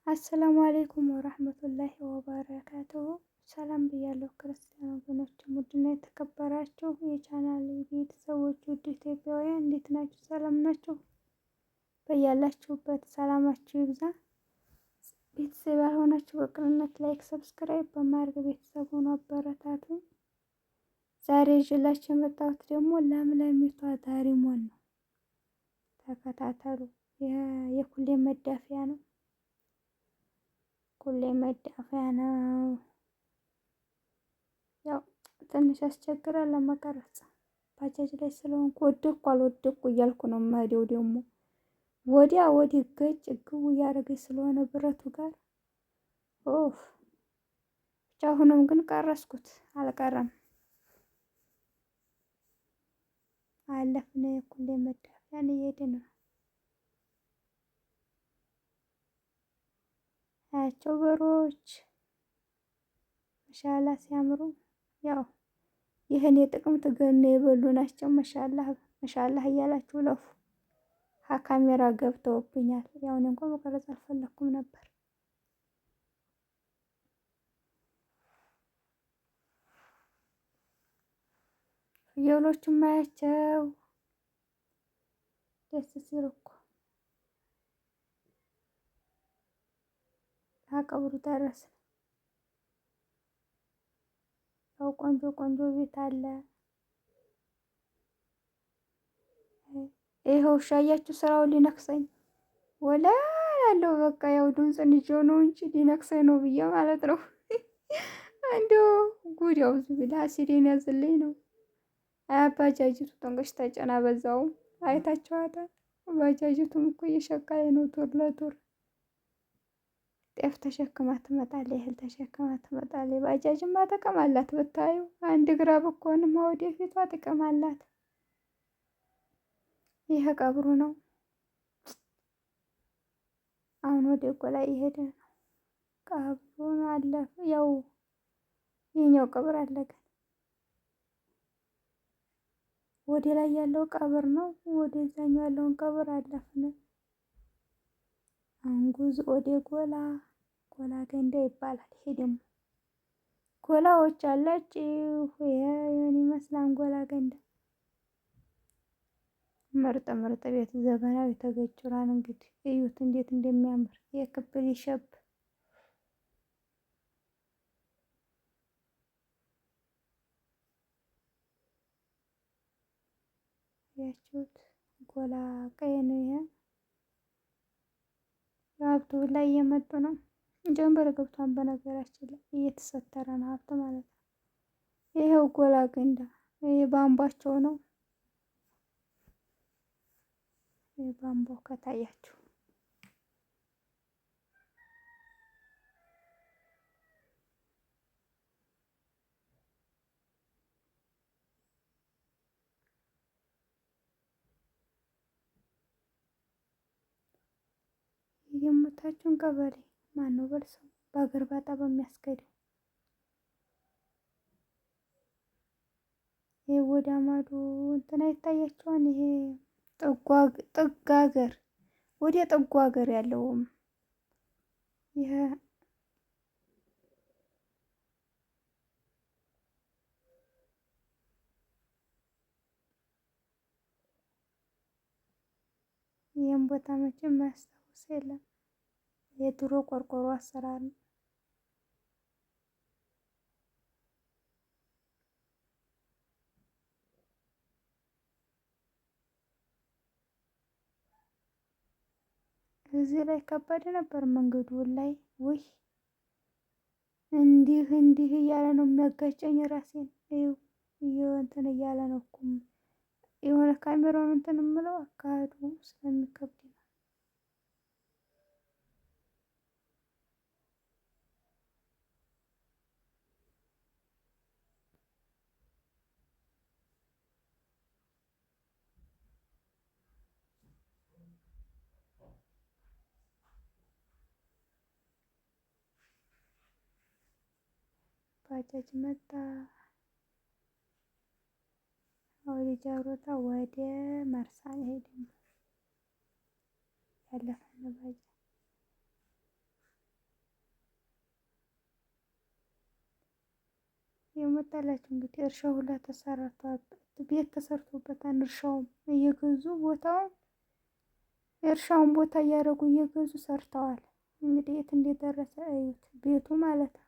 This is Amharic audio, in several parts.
አሰላሙ አሌይኩም ወራህመቱላሂ ወበረካቱሁ። ሰላም ብያለሁ ክርስቲያን ወገኖች፣ ውድና የተከበራችሁ የቻናሌ ቤተሰቦች፣ ውድ ኢትዮጵያውያን እንዴት ናችሁ? ሰላም ናችሁ? በያላችሁበት ሰላማችሁ ይብዛ። ቤተሰብ ያልሆናችሁ በቅንነት ላይክ፣ ሰብስክራይብ በማድረግ ቤተሰብ ሆኖ አበረታቱ። ዛሬ ይዤላችሁ የመጣሁት ደግሞ ለምለሚቷ ዳሪሞን ነው። ተከታተሉ። የሁሌ መዳፊያ ነው። ሁሌ መዳፈያ ነው። ያው ትንሽ ያስቸግራል ለመቀረጽ። ባጃጅ ላይ ስለሆንኩ ወደኩ አልወደኩ እያልኩ ነው የምሄደው። ደግሞ ወዲያ ወዲህ ገጭ ግቡ እያደረገኝ ስለሆነ ብረቱ ጋር ኦፍ ብቻ። አሁንም ግን ቀረስኩት፣ አልቀረም። አለፍን። ሁሌ መዳፈያን እየሄድን ነው። አያቸው በሮች መሻላ ሲያምሩ። ያው ይህን የጥቅምት ገና የበሉ ናቸው። መሻላህ መሻላህ እያላችሁ ለፉ። ካሜራ ገብተውብኛል። ያው እኔ እንኳን መቀረጽ አልፈለኩም ነበር። ፍየሎቹም ማያቸው ደስ ሲሉ እኮ አቀብሩ ደረስን። ያው ቆንጆ ቆንጆ ቤት አለ። ይኸው ውሻ አያችሁ፣ ስራውን ሊነክሰኝ ወላ ያለው በቃ ያው ድምፅን ይዤው ነው እንጂ ሊነክሰኝ ነው ብዬ ማለት ነው። እንደው ጉድ ያው ዝብላ ሲዴን ያዝልኝ ነው። ባጃጅቱ ጠንቀሽ ተጨና በዛውም አይታችኋታል። ባጃጅቱም እኮ እየሸቀለኝ ነው። ቱር ለቱር ጤፍ ተሸክማ ትመጣለች፣ እህል ተሸክማ ትመጣለች። ባጃጅማ ጥቅም አላት ብታዩ። አንድ ግራ ብኮንም ወደፊቷ ጥቅም አላት። ይሄ ቀብሩ ነው። አሁን ወደ ጎላ እየሄደ ነው። ቀብሩን አለፈ። ያው የኛው ቀብር አለ፣ ግን ወደ ላይ ያለው ቀብር ነው። ወደዛኛው ያለውን ቀብር አለፍን። አንጉዝ ወደ ጎላ ገንዳ ይባላል። ይሄ ደግሞ ጎላዎች አላችሁ። የኔ ይመስላል ጎላ ገንዳ። ምርጥ ምርጥ ቤት ዘመናዊ ተገጅሯን። እንግዲህ እዩት እንዴት እንደሚያምር የክብል ይሸብ ያችሁት ጎላ ቀይ ነው። ይሄ ሀብቱ ላይ እየመጡ ነው። ጀንበር ገብቷን በነገራችን ላይ እየተሰተረ ነው ሀብት ማለት ነው። ይሄው ጎላ ገንዳ ይሄ ባምባቸው ነው። ይሄ ባምባው ከታያችሁ የሞታችሁን ቀበሌ ማን ነው በልሰው በአገር ባጣ በሚያስገደው ይሄ ወደ ማዶ እንትና ይታያቸዋል። ይሄ ጥግ ሀገር ወደ ጥጉ ሀገር ያለውም ይሄ ይህም ቦታ መቼም የማያስታውስ የለም። የድሮ ቆርቆሮ አሰራር ነው። እዚህ ላይ ከባድ ነበር መንገዱ ላይ ውይ እንዲህ እያለ ነው የሚያጋጨኝ። ራሴን እንትን እያለ ነው እኮ የሆነ ካሜራውን እንትን የምለው አካሄዱ ስለሚከብድ ነው። ባጃጅ መጣ። ወደ ጃሮታ ወደ መርሳ ሄድን። ያለፈን ባጃጅ መጣላችሁ እንግዲህ እርሻው ሁላ ተሰራርቷል። ቤት ተሰርቶበታል። እርሻውም እየገዙ ቦታውን የእርሻውን ቦታ እያደረጉ እየገዙ ሰርተዋል። እንግዲህ የት እንደደረሰ እዩት፣ ቤቱ ማለት ነው።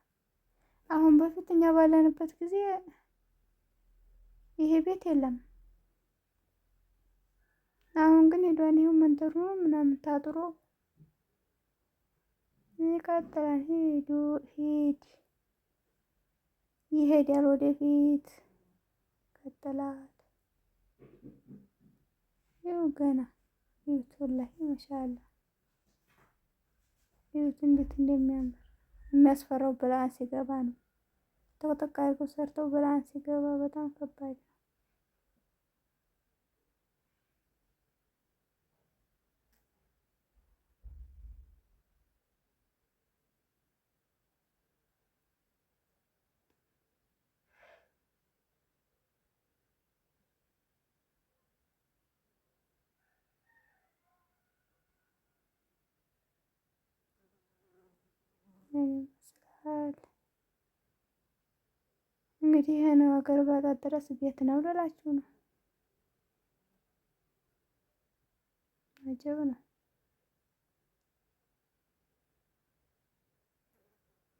አሁን በፊት እኛ ባለንበት ጊዜ ይሄ ቤት የለም። አሁን ግን ሄዷን ይኸው መንደሩ ምናምን ታጥሮ ይቀጥላል። ሂድ ይሄዳል ወደፊት ይቀጥላል። ይኸው ገና ይዩት፣ ወላሂ ማሻአላ ይዩት እንዴት እንደሚያምር። የሚያስፈራው ብርሃን ሲገባ ነው። ጠቅጠቅ አድርገው ሰርተው ብርሃን ሲገባ በጣም ከባድ ነው። ይመስላል እንግዲህ ይሄ ነው ሀገር ባጣት ድረስ ቤት ነው ልላችሁ ነው። አጀብ ነው።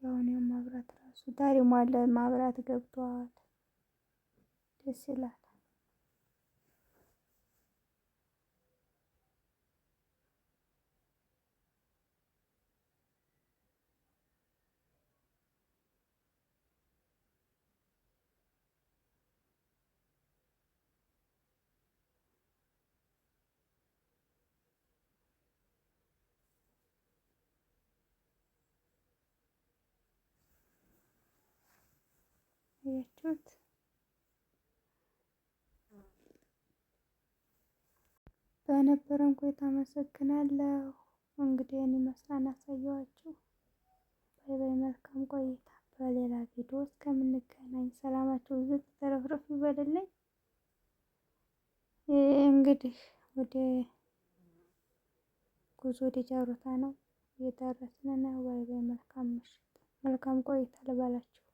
ያው ማብራት ራሱ ዳሪሙ አለ፣ ማብራት ገብቷል። ደስ ይላል። አያችሁት? በነበረን ቆይታ አመሰግናለሁ። እንግዲህ እኔ መስራን አሳየኋችሁ። ባይ ባይ። መልካም ቆይታ። በሌላ ቪዲዮ እስከምንገናኝ ሰላማችሁ ዝቅ ተረፍረፍ ይበልልኝ። እንግዲህ ወደ ጉዞ ወደ ጃሮታ ነው እየደረስን ነው። ባይ ባይ። መልካም ምሽት፣ መልካም ቆይታ ልበላችሁ።